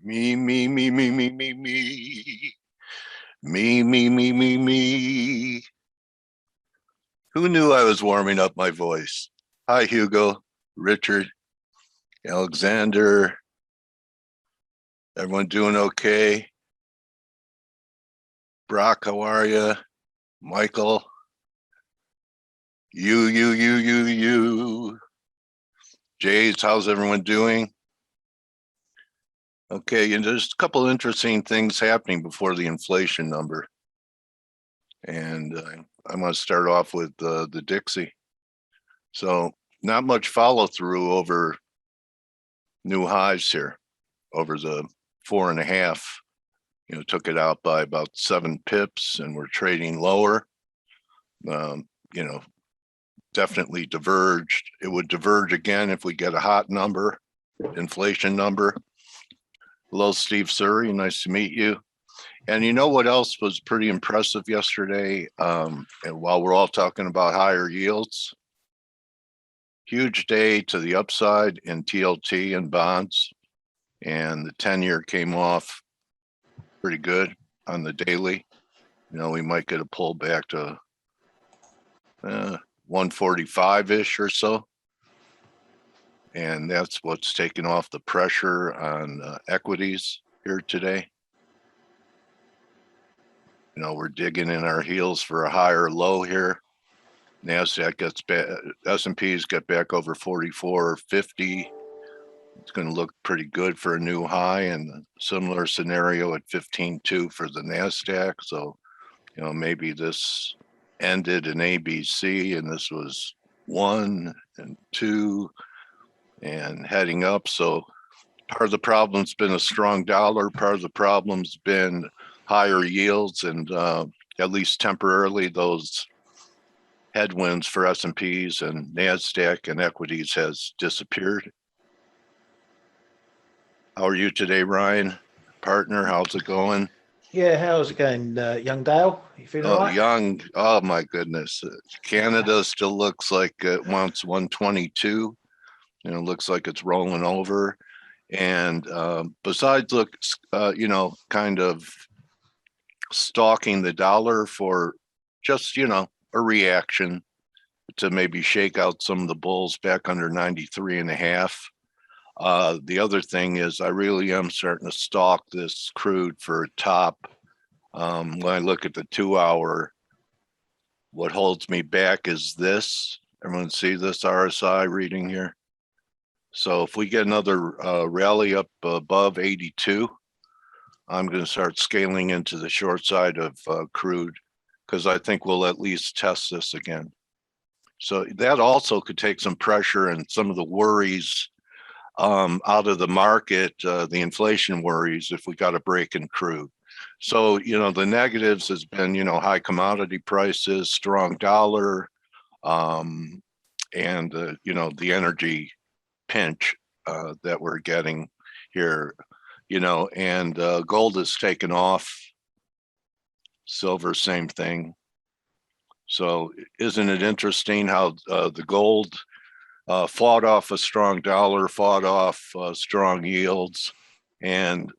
Me, me, me, me, me, me, me. Me, me, me, me, me. Who knew I was warming up my voice? Hi, Hugo, Richard, Alexander. Everyone doing okay? Brock, how are you? Michael. You. Jays, how's everyone doing? Okay, and there's a couple interesting things happening before the inflation number. And I'm going to start off with the Dixie. So not much follow through over new highs here over the 4.5. Took it out by about 7 pips, and we're trading lower. Definitely diverged. It would diverge again if we get a hot number, inflation number. Hello, Steve Surrey. Nice to meet you. And you know what else was pretty impressive yesterday? And while we're all talking about higher yields, huge day to the upside in TLT and bonds. And the 10-year came off pretty good on the daily. We might get a pullback to 145-ish or so. And that's what's taken off the pressure on equities here today. We're digging in our heels for a higher low here. NASDAQ gets back, S&Ps get back over 44.50. It's going to look pretty good for a new high, and a similar scenario at 15.2 for the NASDAQ. So, maybe this ended in ABC and this was 1 and 2 and heading up. So part of the problem's been a strong dollar. Part of the problem's been higher yields, and at least temporarily those headwinds for S&Ps and NASDAQ and equities has disappeared. How are you today, Ryan? Partner, how's it going? Yeah, how's it going, young Dale? You feeling all right? Young, oh my goodness. Canada still looks like it wants 122. Looks like it's rolling over. And besides looks, kind of stalking the dollar for just, a reaction to maybe shake out some of the bulls back under 93.5. The other thing is I really am starting to stalk this crude for a top. When I look at the 2-hour, what holds me back is this. Everyone see this RSI reading here? So if we get another rally up above 82, I'm going to start scaling into the short side of crude, because I think we'll at least test this again. So that also could take some pressure and some of the worries out of the market, the inflation worries, if we got a break in crude. So, the negatives has been, high commodity prices, strong dollar, and, the energy pinch that we're getting here, and gold has taken off. Silver, same thing. So isn't it interesting how the gold fought off a strong dollar, fought off strong yields, and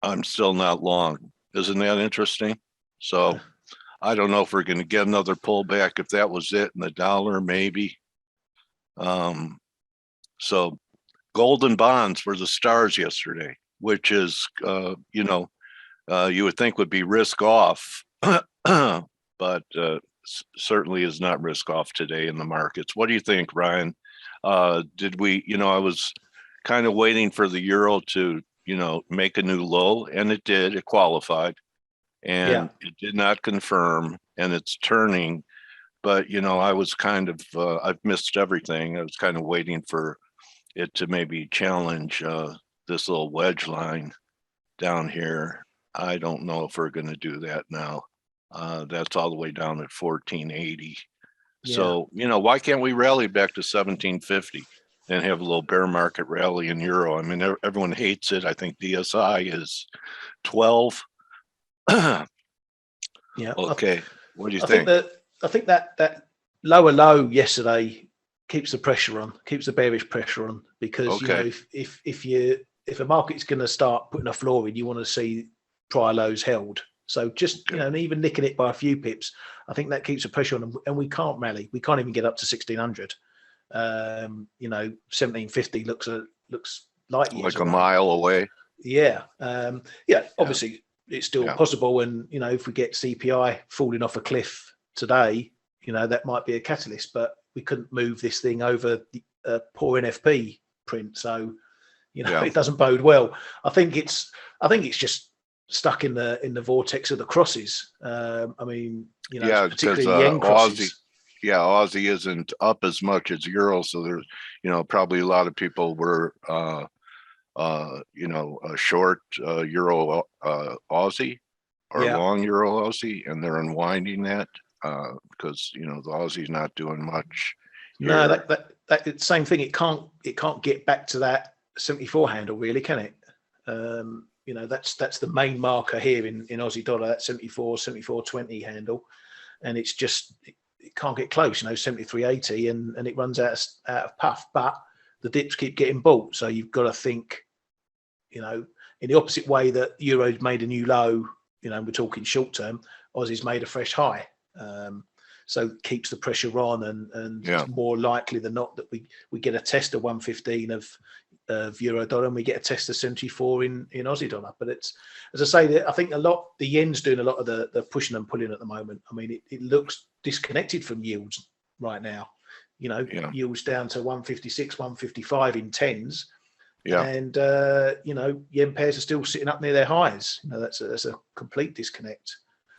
I'm still not long. Isn't that interesting? So I don't know if we're going to get another pullback. If that was it in the dollar, maybe. So gold and bonds were the stars yesterday, which is, you would think would be risk off, but certainly is not risk off today in the markets. What do you think, Ryan? Did we, I was kind of waiting for the euro to, make a new low, and it did. It qualified, and it did not confirm, and it's turning. But, I was kind of, I've missed everything. I was kind of waiting for it to maybe challenge this little wedge line down here. I don't know if we're going to do that now. That's all the way down at 1480. So, why can't we rally back to 1750 and have a little bear market rally in euro? I mean, everyone hates it. I think DSI is 12. Yeah. Okay. What do you think? I think that lower low yesterday keeps the pressure on, keeps the bearish pressure on, because if if a market's going to start putting a floor in, you want to see prior lows held. So just, you know, and even nicking it by a few pips, I think that keeps the pressure on them. And we can't rally. We can't even get up to 1600. You know, 1750 looks light years like away. a mile away. Yeah. Obviously it's still possible. And, you know, if we get CPI falling off a cliff today, you know, that might be a catalyst, but we couldn't move this thing over the poor NFP print. So, you know, it doesn't bode well. I think it's just stuck in the vortex of the crosses. I mean, you know, particularly the yen crosses. Aussie isn't up as much as Euro, so there's, you know, probably a lot of people were you know, a short Euro Aussie or long Euro Aussie, and they're unwinding that because, you know, the Aussie's not doing much here. No, that same thing. It can't get back to that 74 handle, really, can it? You know, that's the main marker here in Aussie dollar, that 74.20 handle, and it's just it can't get close. You know, 73.80, and it runs out of puff. But the dips keep getting bought, so you've got to think, you know, in the opposite way that Euro's made a new low. You know, we're talking short term. Aussie's made a fresh high. So it keeps the pressure on, and it's more likely than not that we get a test of 115 of euro dollar, and we get a test of 74 in Aussie dollar. But it's, as I say, I think the yen's doing a lot of the pushing and pulling at the moment. I mean, it looks disconnected from yields right now. You know, yields down to 156, 155 in tens. And you know, yen pairs are still sitting up near their highs. You know, that's a complete disconnect.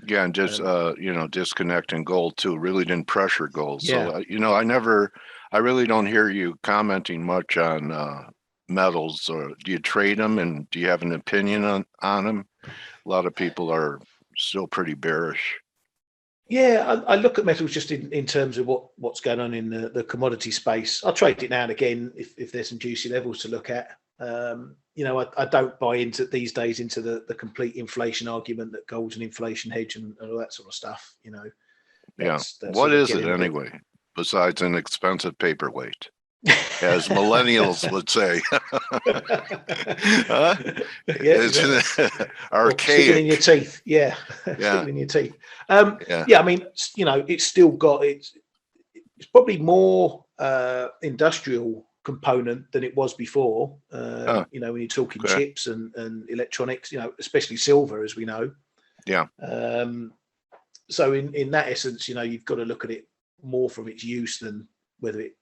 Yeah, and just you know, disconnecting gold too really didn't pressure gold. So you know, I really don't hear you commenting much on metals. Or do you trade them, and do you have an opinion on them? A lot of people are still pretty bearish. Yeah, I look at metals just in terms of what's going on in the commodity space. I'll trade it now and again if there's some juicy levels to look at. You know, I don't buy into these days into the complete inflation argument that gold's an inflation hedge and all that sort of stuff. You know, that's what is it anyway? Besides an expensive paperweight, as millennials would say. It's archaic. Sticking in your teeth. Sticking in your teeth. I mean, you know, it's still got it's probably more industrial component than it was before. You know, when you're talking chips and electronics, you know, especially silver, as we know. So in that essence, you know, you've got to look at it more from its use than whether it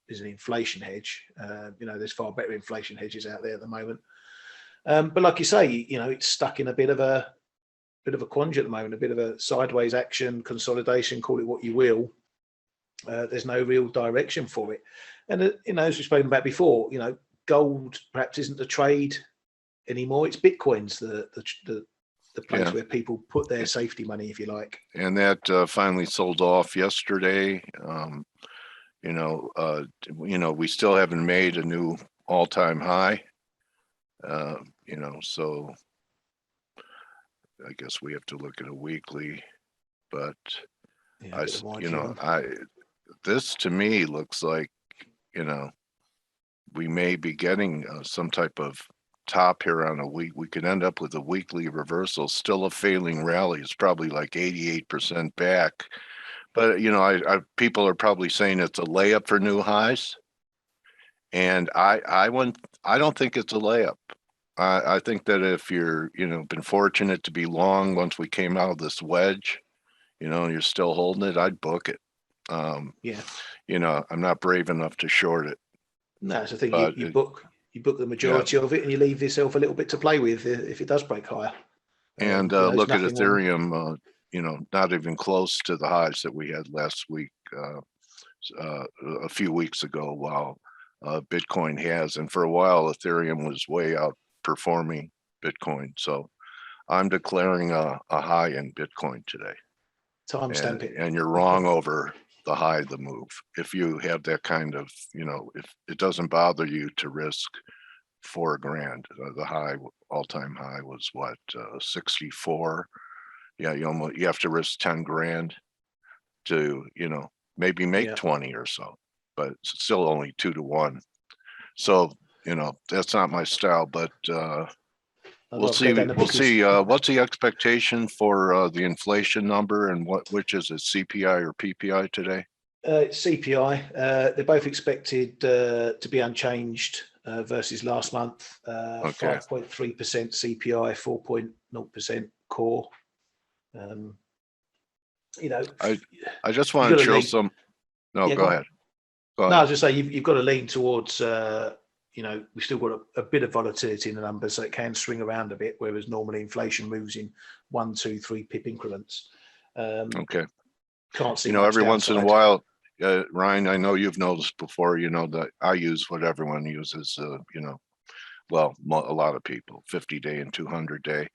is an inflation hedge. You know, there's far better inflation hedges out there at the moment. But like you say, you know, it's stuck in a bit of a quandary at the moment, a bit of a sideways action, consolidation, call it what you will. There's no real direction for it. And, you know, as we've spoken about before, you know, gold perhaps isn't the trade anymore. It's Bitcoin's the place where people put their safety money, if you like. And that finally sold off yesterday. You know, we still haven't made a new all-time high. You know, so I guess we have to look at a weekly, but this to me looks like, you know, we may be getting some type of top here on a week. We could end up with a weekly reversal, still a failing rally. It's probably like 88% back. But, you know, people are probably saying it's a layup for new highs. And I don't think it's a layup. I think that if you're, you know, been fortunate to be long once we came out of this wedge, you know, you're still holding it, I'd book it. You know, I'm not brave enough to short it. No, that's the thing. You book the majority of it, and you leave yourself a little bit to play with if it does break higher. And you know, look at Ethereum, you know, not even close to the highs that we had last week, a few weeks ago, while Bitcoin has. And for a while, Ethereum was way outperforming Bitcoin. So I'm declaring a high in Bitcoin today. Timestamp it. And you're wrong over the high of the move. If you have that kind of, you know, if it doesn't bother you to risk $4,000, the high, all-time high was what, 64. Yeah, you have to risk 10 grand to, you know, maybe make 20 or so, but it's still only 2 to 1. So that's not my style, but I'd we'll rather go see. down the We'll Vickers. see. What's the expectation for the inflation number, and which is it, CPI or PPI today? CPI. They're both expected to be unchanged versus last month. Okay. 5.3% CPI, 4.0% core. I just want to show some. No, Yeah, go ahead. Go ahead. No, I was just saying you've got to lean towards. We've still got a bit of volatility in the numbers, so it can swing around a bit. Whereas normally inflation moves in 1, 2, 3 pip increments. Okay. Can't see. Every once in a while, Ryan, I know you've noticed before. That I use what everyone uses. Well, a lot of people, 50-day and 200-day.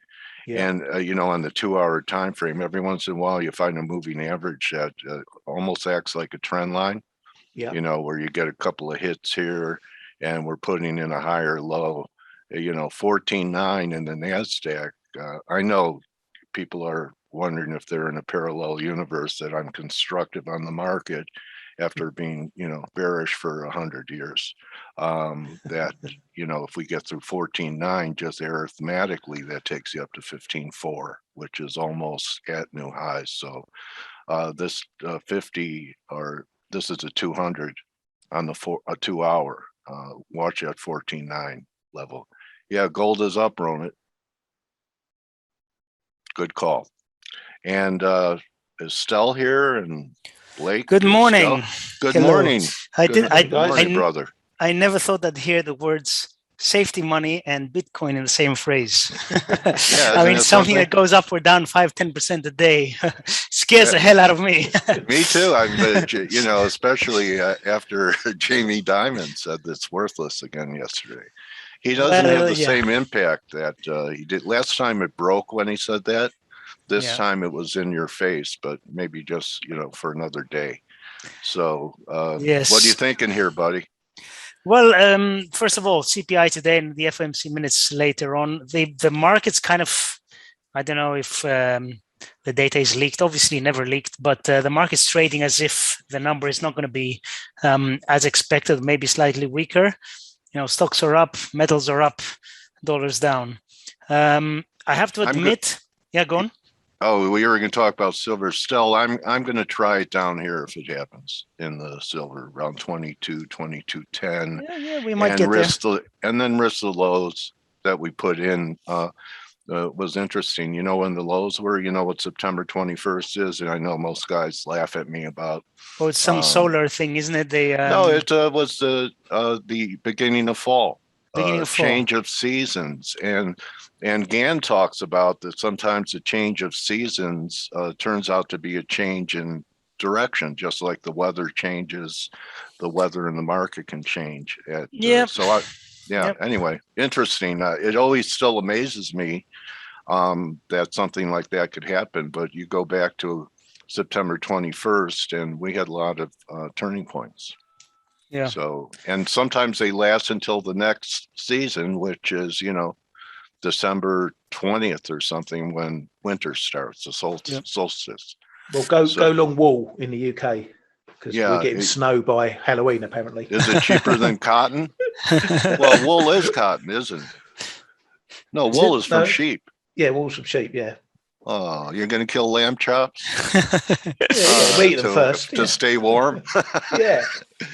Yeah. And, on the 2-hour time frame, every once in a while, you find a moving average that almost acts like a trend line, Yeah. where you get a couple of hits here and we're putting in a higher low, 14.9 in the NASDAQ. I know people are wondering if they're in a parallel universe, that I'm constructive on the market after being, bearish for 100 years. That, if we get through 14.9, just arithmetically, that takes you up to 15.4, which is almost at new highs. So this 50, or this is a 200 on the 2 hour. Watch that 14.9 level. Yeah, gold is up, Ronit. Good call. And is Stell here, and Blake? Good morning. Good Hello. morning. Good morning, brother. I never thought I'd hear the words safety money and Bitcoin in the same phrase. Yeah, I mean, something that goes up or down 5-10% a day scares the hell out of me. Me too. Especially after Jamie Dimon said that's worthless again yesterday. He doesn't have the same impact that he did last time. It broke when he said that. This time it was in your face, but maybe just, for another day. So yes. What are you thinking here, buddy? Well, first of all, CPI today and the FOMC minutes later on, the market's kind of, I don't know if the data is leaked, obviously never leaked, but the market's trading as if the number is not going to be as expected, maybe slightly weaker. Stocks are up, metals are up, dollars down. I have to admit, go on. Oh, we were going to talk about silver. Still, I'm going to try it down here if it happens in the silver around 22.10. Yeah, we might get there. And then risk the lows that we put in. Was interesting. When the lows were, what September 21st is, and I know most guys laugh at me about. Oh, it's some solar thing, isn't it? No, it was the beginning of fall. Change of seasons, and Gann talks about that sometimes the change of seasons turns out to be a change in direction, just like the weather changes, the weather in the market can change. Anyway, interesting. It always still amazes me that something like that could happen, but you go back to September 21st and we had a lot of turning points. Yeah. So, and sometimes they last until the next season, which is, December 20th or something, when winter starts, the solstice. Well, go long wool in the UK, because we're getting snow by Halloween, apparently. Is it cheaper than cotton? Well, wool is cotton, isn't it? No, wool is from sheep. Yeah, wool's from sheep, yeah. Oh, you're going to kill lamb chops? We eat them first. To stay warm? Yeah.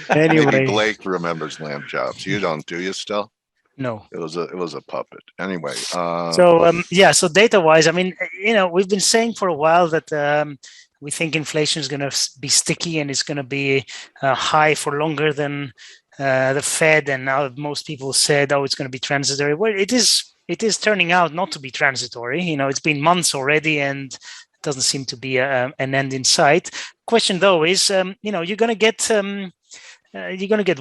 Anyway. Maybe Blake remembers lamb chops. You don't, do you still? No. It was a puppet. Anyway. So data-wise, I mean, we've been saying for a while that we think inflation is going to be sticky and it's going to be high for longer than the Fed. And now most people said, it's going to be transitory. Well, it is turning out not to be transitory. It's been months already and it doesn't seem to be an end in sight. Question though is, you're going to get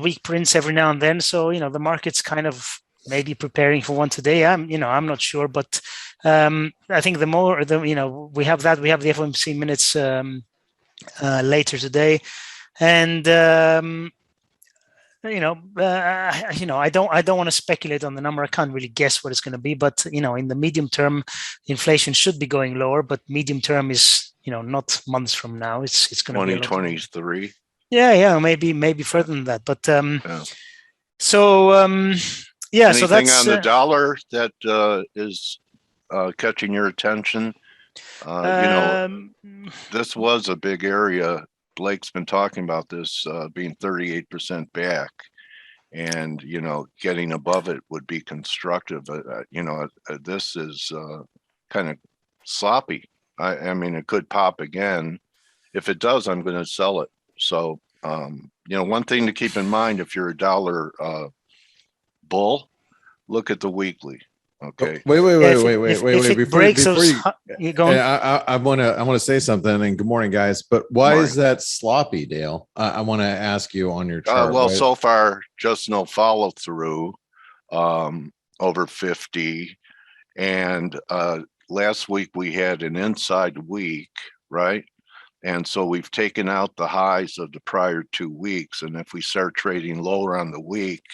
weak prints every now and then. So, the market's kind of maybe preparing for one today. I'm not sure, but I think we have the FOMC minutes later today. And, I don't want to speculate on the number. I can't really guess what it's going to be, but in the medium term, inflation should be going lower. But medium term is not months from now. It's going to be 2023. Yeah, maybe further than that. But So yeah, so Anything that's on the dollar that is catching your attention? This was a big area. Blake's been talking about this being 38% back, and getting above it would be constructive. This is kind of sloppy. I mean, it could pop again. If it does, I'm going to sell it. So, one thing to keep in mind if you're a dollar bull, look at the weekly. Okay. Wait. If it breaks Before those, you go on. I want to say something, and good morning, guys. But why is that sloppy, Dale? I want to ask you on your chart. Well, so far, just no follow through over 50. And last week we had an inside week, right? And so we've taken out the highs of the prior 2 weeks. And if we start trading lower on the week,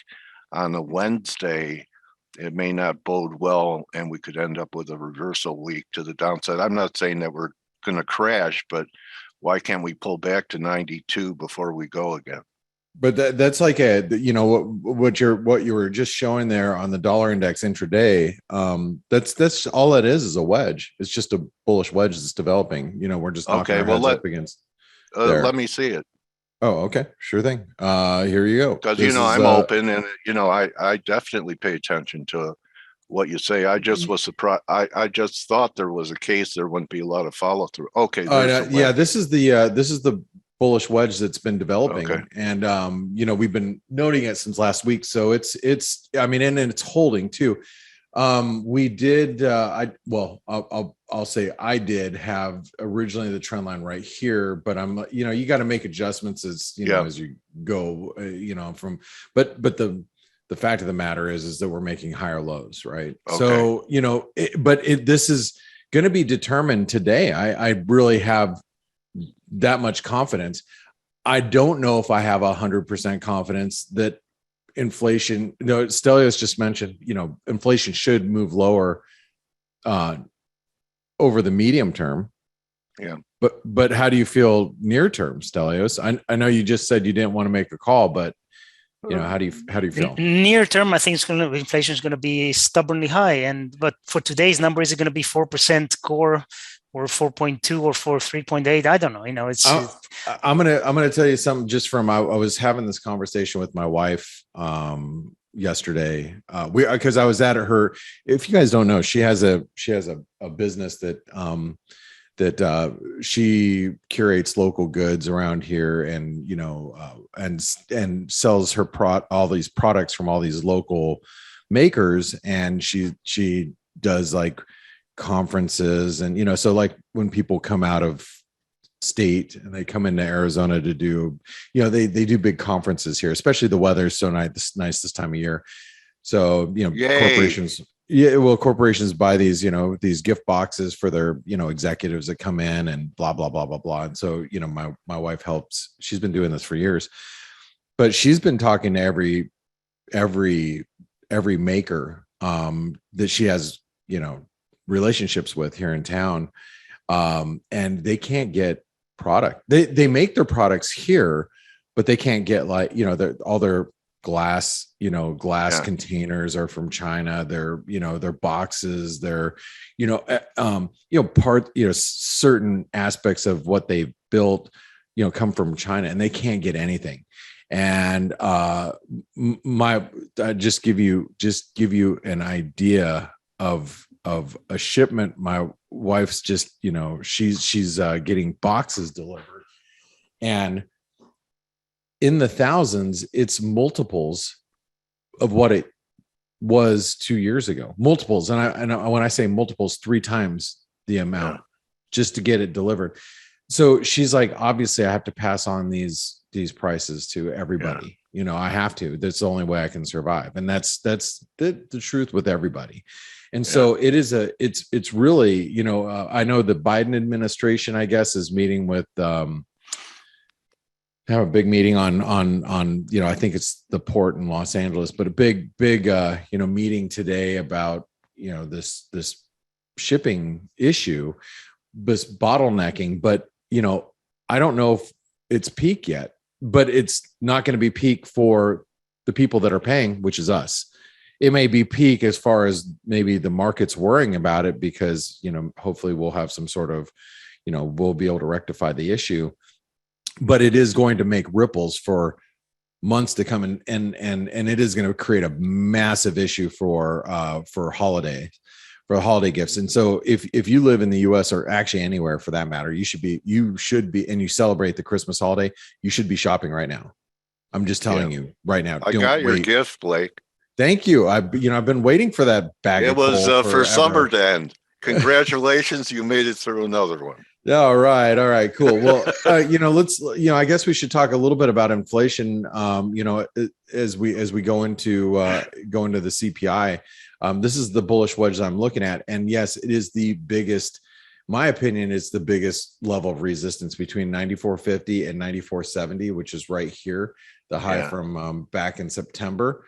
on a Wednesday, it may not bode well, and we could end up with a reversal week to the downside. I'm not saying that we're going to crash, but why can't we pull back to 92 before we go again? But that's like what you were just showing there on the dollar index intraday. That's all it is a wedge. It's just a bullish wedge that's developing. We're just knocking our heads up against. Let me see it. Oh, okay, sure thing. Here you go. Because I'm open, and I definitely pay attention to what you say. I just was surprised. I just thought there was a case there wouldn't be a lot of follow through. Okay, yeah, this is the bullish wedge that's been developing, okay. And we've been noting it since last week, so it's and it's holding too. We did I'll say I did have originally the trend line right here, but I'm you got to make adjustments as as you go but the fact of the matter is that we're making higher lows, right? Okay. So this is going to be determined today. I really have that much confidence. I don't know if I have 100% confidence that inflation, Stelios just mentioned, inflation should move lower over the medium term. Yeah. But how do you feel near term, Stelios? I know you just said you didn't want to make a call, but how do you feel? Near term, I think inflation is going to be stubbornly high, but for today's number, is it going to be 4% core or 4.2 or 3.8? I don't know. It's. I'm gonna tell you something. Just from I was having this conversation with my wife yesterday. Because I was at her. If you guys don't know, she has a business that she curates local goods around here, and and sells all these products from all these local makers, and she does like conferences, and so like when people come out of state and they come into Arizona to do, they do big conferences here, especially the weather's so nice this time of year. So corporations buy these these gift boxes for their executives that come in, and blah blah blah blah blah. And so my wife helps. She's been doing this for years, but she's been talking to every maker that she has relationships with here in town, and they can't get product. They make their products here, but they can't get all their glass containers are from China. Their boxes, their certain aspects of what they built come from China, and they can't get anything. And just give you an idea of a shipment. My wife's just she's getting boxes delivered, and in the thousands, it's multiples of what it was 2 years ago. Multiples, and when I say multiples, 3 times the amount just to get it delivered. So she's like, obviously, I have to pass on these prices to everybody. I have to. That's the only way I can survive, and that's the truth with everybody. And so it's really, I know the Biden administration, I guess, is meeting with, have a big meeting on, I think it's the port in Los Angeles, but a big, meeting today about, this shipping issue, this bottlenecking. But, I don't know if it's peak yet, but it's not going to be peak for the people that are paying, which is us. It may be peak as far as maybe the market's worrying about it because, hopefully we'll have some sort of, we'll be able to rectify the issue, but it is going to make ripples for months to come, and it is going to create a massive issue for holiday gifts. And so if you live in the US or actually anywhere for that matter, you should be, and you celebrate the Christmas holiday, you should be shopping right now. I'm just telling you right now. I got your gift, Blake. Thank you. I've been waiting for that bag. It was for summer to end. Congratulations, you made it through another one. All right, cool. Well, let's, I guess we should talk a little bit about inflation. As we go into the CPI. This is the bullish wedge that I'm looking at, and yes, it is the biggest. My opinion is the biggest level of resistance between 94.50 and 94.70, which is right here, the high from back in September.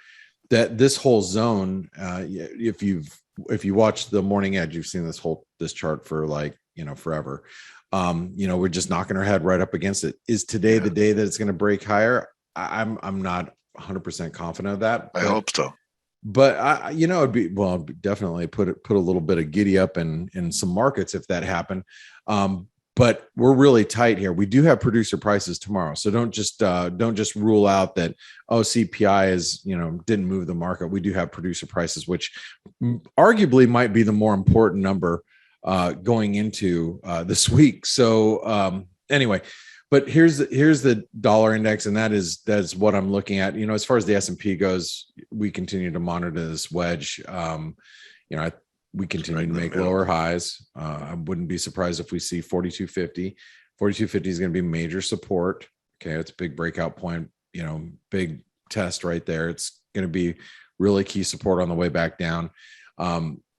That this whole zone, if you watch the morning edge, you've seen this chart for forever. We're just knocking our head right up against it. Is today the day that it's going to break higher? I'm not 100% confident of that. I hope so. But it'd be, definitely put a little bit of giddy up in some markets if that happened. But we're really tight here. We do have producer prices tomorrow, so don't just rule out that CPI is didn't move the market. We do have producer prices, which arguably might be the more important number going into this week. So anyway, but here's the dollar index, and that's what I'm looking at. As far as the S&P goes, we continue to monitor this wedge. We continue to make lower highs. I wouldn't be surprised if we see 4250. 4250 is going to be major support. Okay, it's a big breakout point. Big test right there. It's going to be really key support on the way back down.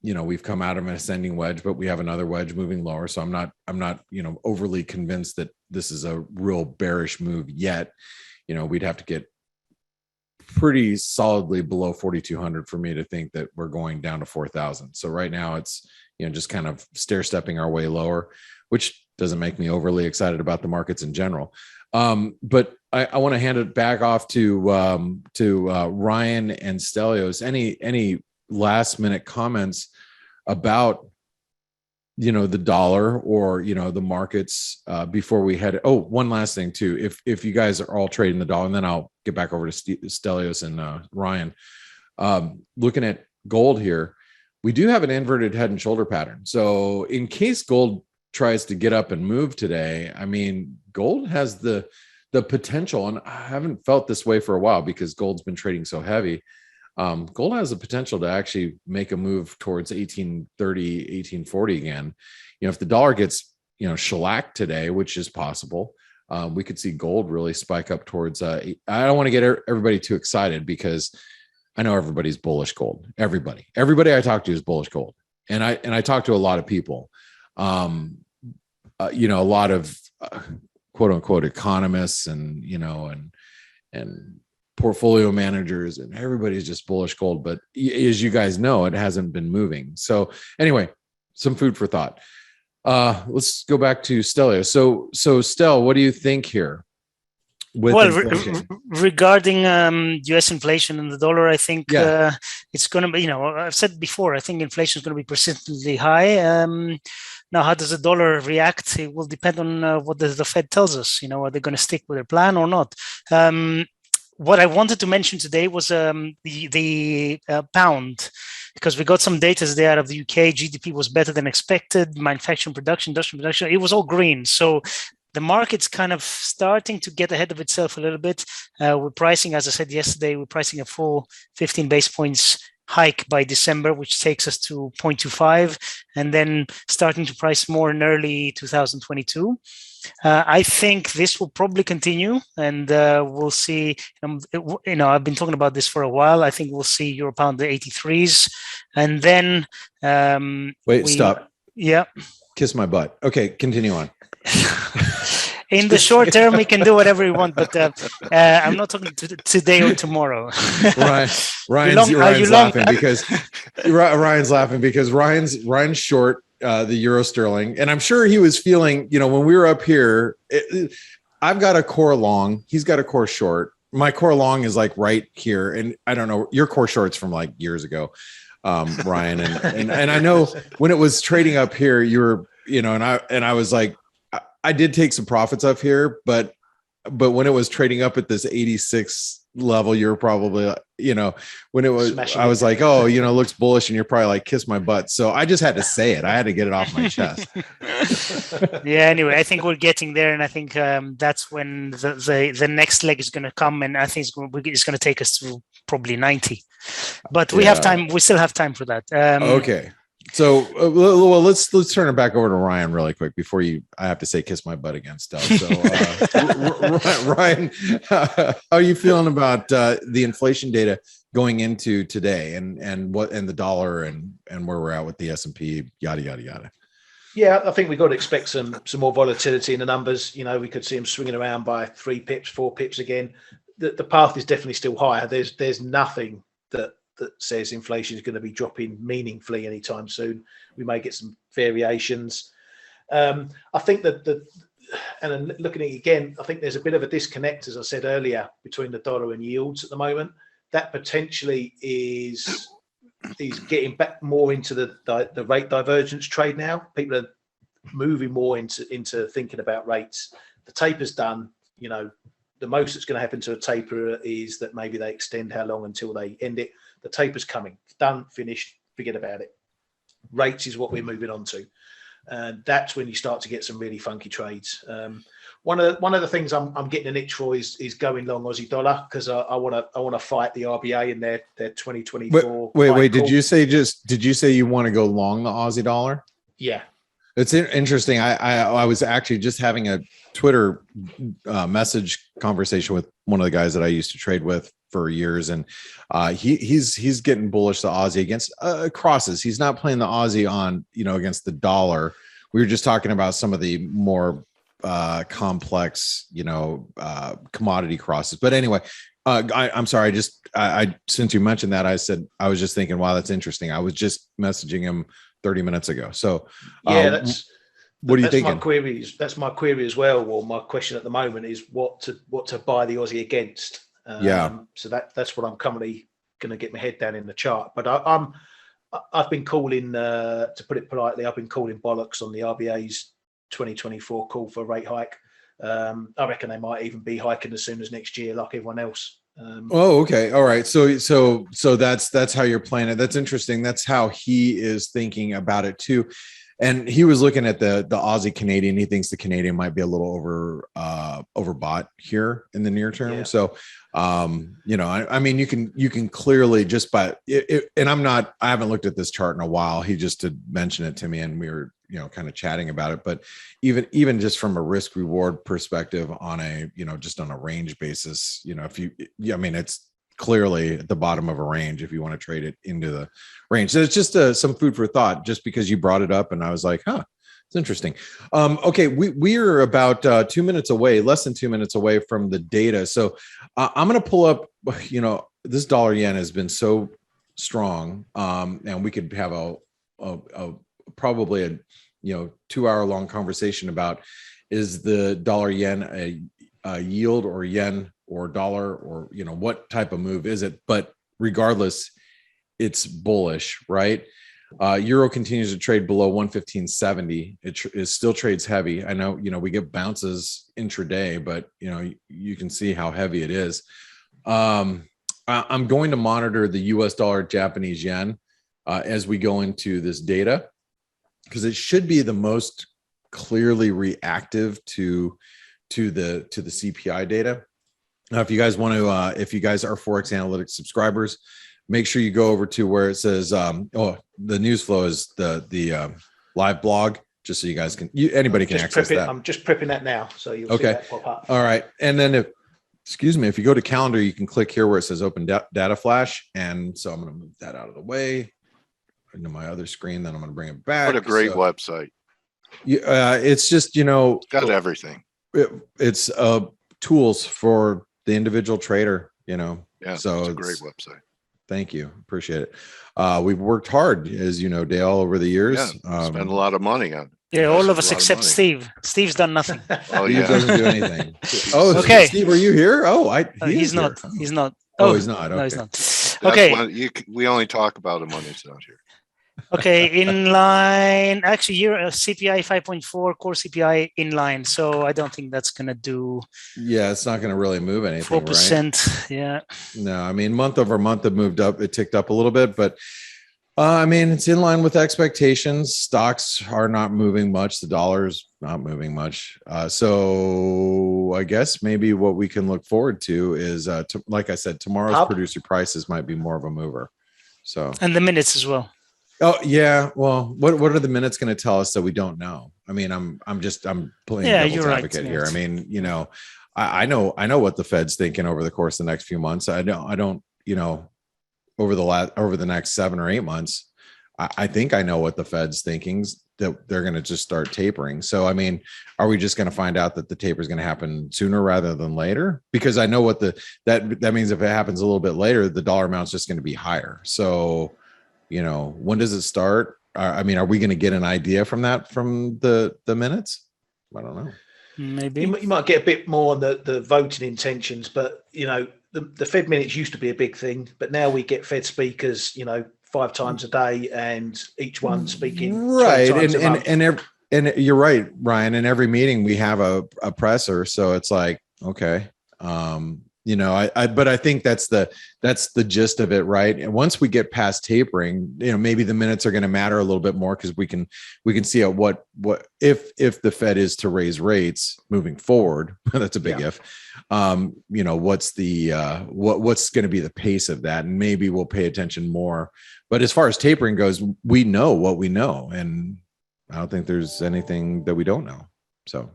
We've come out of an ascending wedge, but we have another wedge moving lower. So I'm not overly convinced that this is a real bearish move yet. We'd have to get pretty solidly below 4,200 for me to think that we're going down to 4,000. So right now it's, just kind of stair stepping our way lower, which doesn't make me overly excited about the markets in general. But I want to hand it back off to Ryan and Stelios. Any last minute comments about the dollar or the markets before we head? Oh, one last thing too, if you guys are all trading the dollar, and then I'll get back over to Stelios and Ryan. Looking at gold here, we do have an inverted head and shoulder pattern. So in case gold tries to get up and move today, gold has the potential, and I haven't felt this way for a while because gold's been trading so heavy. Gold has the potential to actually make a move towards 1830, 1840 again. If the dollar gets, shellacked today, which is possible, we could see gold really spike up towards, I don't want to get everybody too excited because I know everybody's bullish gold. Everybody I talk to is bullish gold. And I talk to a lot of people, a lot of quote unquote economists and portfolio managers, and everybody's just bullish gold. But as you guys know, it hasn't been moving. So anyway, some food for thought. Let's go back to Stelio. So Stel, what do you think here? Regarding U.S. inflation and the dollar, I think it's going to be, I've said before, I think inflation is going to be persistently high. Now, how does the dollar react? It will depend on what the Fed tells us. Are they going to stick with their plan or not? What I wanted to mention today was the pound, because we got some data today out of the UK. GDP was better than expected. Manufacturing production, industrial production, it was all green. So the market's kind of starting to get ahead of itself a little bit. We're pricing, as I said yesterday, we're pricing a full 15 base points hike by December, which takes us to 0.25, and then starting to price more in early 2022. I think this will probably continue, and we'll see. I've been talking about this for a while. I think we'll see Euro pound the 83s, and then stop. Yeah, kiss my butt. Okay, continue on. In the short term, we can do whatever we want, but I'm not talking today or tomorrow. Ryan's laughing because Ryan's short the euro sterling, and I'm sure he was feeling, when we were up here, I've got a core long, he's got a core short. my core long is like right here, and I don't know your core shorts from like years ago, Ryan, and I know when it was trading up here, you were, you know, and I was like, I did take some profits up here, but when it was trading up at this 86 level, you're probably, you know, when it was, Smashing I was it. like, oh, you know, looks bullish, and you're probably like, kiss my butt. So I just had to say it. I had to get it off my chest. Yeah, anyway, I think we're getting there, and I think that's when the next leg is going to come, and I think it's going to take us to probably 90. But we have time. We still have time for that. Okay. So well, let's turn it back over to Ryan really quick before I have to say kiss my butt again, Stella. So Ryan, how are you feeling about the inflation data going into today, and the dollar and where we're at with the S&P, yada yada yada? Yeah, I think we've got to expect some more volatility in the numbers. You know, we could see them swinging around by 3 pips, 4 pips again. The path is definitely still higher. There's nothing that says inflation is going to be dropping meaningfully anytime soon. We may get some variations. I think that and looking at it again, I think there's a bit of a disconnect, as I said earlier, between the dollar and yields at the moment. That potentially is getting back more into the rate divergence trade now. People are moving more into thinking about rates. The taper's done. You know, the most that's going to happen to a taper is that maybe they extend how long until they end it. The taper's coming. It's done, finished, forget about it. Rates is what we're moving on to. And that's when you start to get some really funky trades. One of the things I'm getting an itch for is going long Aussie dollar, because I want to fight the RBA in their 2024. Wait, did you say you want to go long the Aussie dollar? Yeah. It's interesting. I was actually just having a Twitter message conversation with one of the guys that I used to trade with for years, and he's getting bullish the Aussie against crosses. He's not playing the Aussie on, you know, against the dollar. We were just talking about some of the more complex, you know, commodity crosses. But anyway, I'm sorry. I since you mentioned that, I said I was just thinking, wow, that's interesting. I was just messaging him 30 minutes ago. So yeah, what are you thinking? That's my query as well. Well, my question at the moment is what to buy the Aussie against. So that's what I'm currently going to get my head down in the chart. But I've been calling, to put it politely, I've been calling bollocks on the RBA's 2024 call for rate hike. I reckon they might even be hiking as soon as next year, like everyone else. Okay. All right. So that's how you're playing it. That's interesting. That's how he is thinking about it too. And he was looking at the Aussie Canadian. He thinks the Canadian might be a little overbought here in the near term. Yeah. So, you know, I mean, you can clearly just by it, and I haven't looked at this chart in a while. He just did mention it to me, and we were, you know, kind of chatting about it. But even just from a risk reward perspective on a, you know, just on a range basis, you know, I mean, it's clearly at the bottom of a range if you want to trade it into the range. So it's just some food for thought, just because you brought it up, and I was like, it's interesting. Okay, we are about 2 minutes away, less than 2 minutes away from the data. So I'm going to pull up, you know, this dollar yen has been so strong, and we could have a probably a, you know, 2 hour long conversation about, is the dollar yen a yield or yen or dollar, or, you know, what type of move is it? But regardless, it's bullish, right? Euro continues to trade below 115.70. It still trades heavy. I know, you know, we get bounces intraday, but, you know, you can see how heavy it is. I'm going to monitor the US dollar, Japanese yen as we go into this data, because it should be the most clearly reactive to the CPI data. Now, if you guys want to, if you guys are Forex Analytix subscribers, make sure you go over to where it says, the news flow is the live blog, just so you guys can, anybody can access that. I'm just prepping that now, so you'll see that pop up. All right, and then if you go to calendar, you can click here where it says open data flash, and so I'm going to move that out of the way into my other screen. Then I'm going to bring it back. What a great website! It's just, you know, it's got everything. It's tools for the individual trader, you know. Yeah, so it's a great website. Thank you. Appreciate it. We've worked hard, as you know, Dale, over the years. Yeah, spent a lot of money on it. Yeah, That's all a of us lot of except money. Steve. Steve's done nothing. Oh, Steve yeah. doesn't do anything. Oh, Okay. Steve, are you here? Oh, he He's is not. here. He's not. Oh, he's not. No, he's Okay. not. That's Okay. when we only talk about him when he's not here. Okay. In line. Actually, you're a CPI 5.4 core CPI in line. So I don't think that's gonna do Yeah, it's not going to really move anything, 4%. right? Yeah. No, I mean, month over month, it moved up. It ticked up a little bit, but I mean, it's in line with expectations. Stocks are not moving much. The dollar's not moving much. So I guess maybe what we can look forward to is, like I said, tomorrow's Pub? producer prices might be more of a mover. So, And the minutes as well. oh yeah. Well, what are the minutes going to tell us that we don't know? I mean, I'm playing Yeah, devil's you're right. advocate Yeah. here. I mean, you know, I know what the Fed's thinking over the course of the next few months. I don't, you know, over the next 7 or 8 months, I think I know what the Fed's thinking, that they're going to just start tapering. So, I mean, are we just going to find out that the taper is going to happen sooner rather than later? Because I know what that means. If it happens a little bit later, the dollar amount's just going to be higher. So, you know, when does it start? I mean, are we going to get an idea from the minutes? I don't know. Maybe. You might get a bit more on the voting intentions, but you know, the Fed minutes used to be a big thing, but now we get Fed speakers, you know, 5 times a day, and each one speaking right. 20 times a month. And you're right, Ryan. In every meeting we have a presser, so it's like, okay, you know, but I think that's the gist of it, right? And once we get past tapering, you know, maybe the minutes are going to matter a little bit more, because we can see at what if the Fed is to raise rates moving forward. That's a big if. You know, what's the what's going to be the pace of that, and maybe we'll pay attention more. But as far as tapering goes, we know what we know, and I don't think there's anything that we don't know. So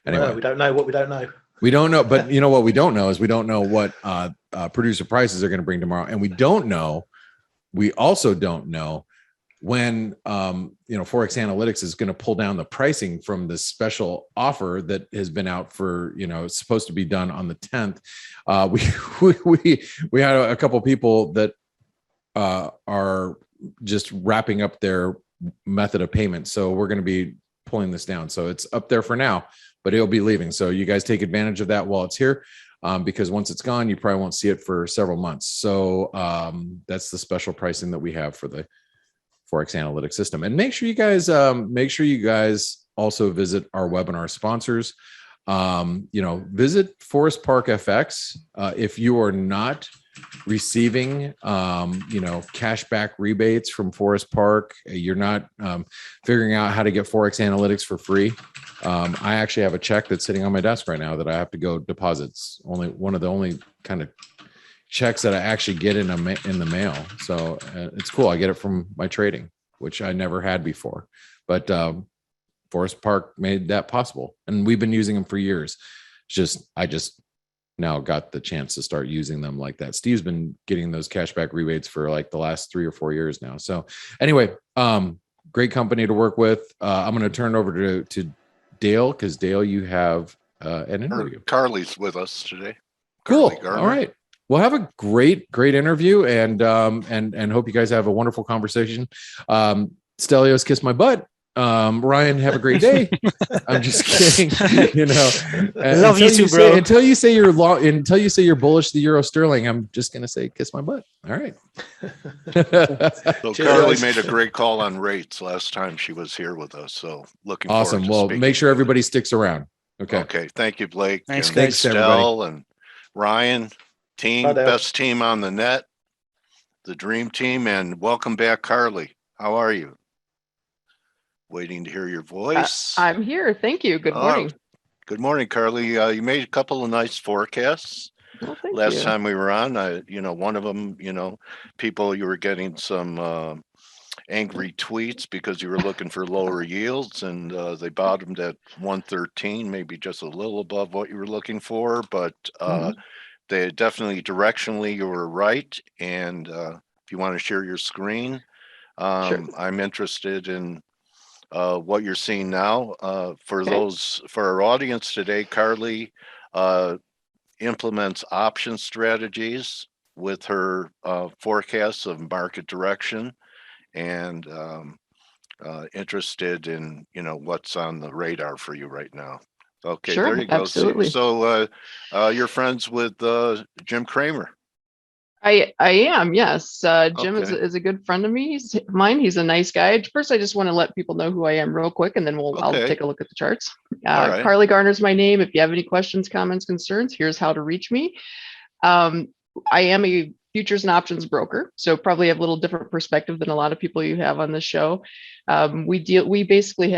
anyway, Well, we don't know what we don't know. We don't know, but you know what we don't know is we don't know what producer prices are going to bring tomorrow, and we also don't know when you know, Forex Analytix is going to pull down the pricing from the special offer that has been out for, you know, it's supposed to be done on the 10th. We had a couple of people that are just wrapping up their method of payment, so we're going to be pulling this down. So it's up there for now, but it'll be leaving. So you guys take advantage of that while it's here, because once it's gone, you probably won't see it for several months. So that's the special pricing that we have for the Forex Analytics system. And make sure you guys also visit our webinar sponsors. You know, visit Forest Park FX. If you are not receiving you know, cashback rebates from Forest Park, you're not figuring out how to get Forex Analytics for free, I actually have a check that's sitting on my desk right now that I have to go deposit. It's only one of the only kind of checks that I actually get in the mail. So it's cool. I get it from my trading, which I never had before, but Forest Park made that possible, and we've been using them for years. I just now got the chance to start using them like that. Steve's been getting those cashback rebates for like the last 3 or 4 years now. So anyway, great company to work with. I'm going to turn it over to Dale, because Dale, you have an interview. Carly's with us today. Cool. Carly Gardner. All right. Well, have a great interview, and hope you guys have a wonderful conversation. Stelios, kiss my butt. Ryan, have a great day. I'm just kidding. You know, Love you too, bro. Until you say you're bullish the euro sterling, I'm just gonna say kiss my butt. All right. So Carly made a great call on rates last time she was here with us. So looking awesome. forward to Well, speaking make sure with everybody sticks around. Okay. Okay. Thank you, Blake. Thanks, and guys. Stell and Ryan, Bye, Dale. best team on the net, the dream team, and welcome back, Carly. How are you? Waiting to hear your voice. I'm here. Thank you. Good morning. Good morning, Carly. You made a couple of nice forecasts Well, thank last you. time we were on. You know, one of them, you know, you were getting some angry tweets because you were looking for lower yields, and they bottomed at 113, maybe just a little above what you were looking for, but they definitely directionally you were right. And if you want to share your screen, Sure. I'm interested in what you're seeing now. For Okay. our audience today, Carly implements option strategies with her forecasts of market direction, and interested in, what's on the radar for you right now. Okay, Sure, there you go. absolutely. So you're friends with Jim Cramer. I am, yes. Jim Okay. is a good friend of mine. He's a nice guy. First, I just want to let people know who I am real quick, and then I'll Okay. take a look at the charts. All right. Carly Garner's my name. If you have any questions, comments, concerns, here's how to reach me. I am a futures and options broker, so probably have a little different perspective than a lot of people you have on this show. We basically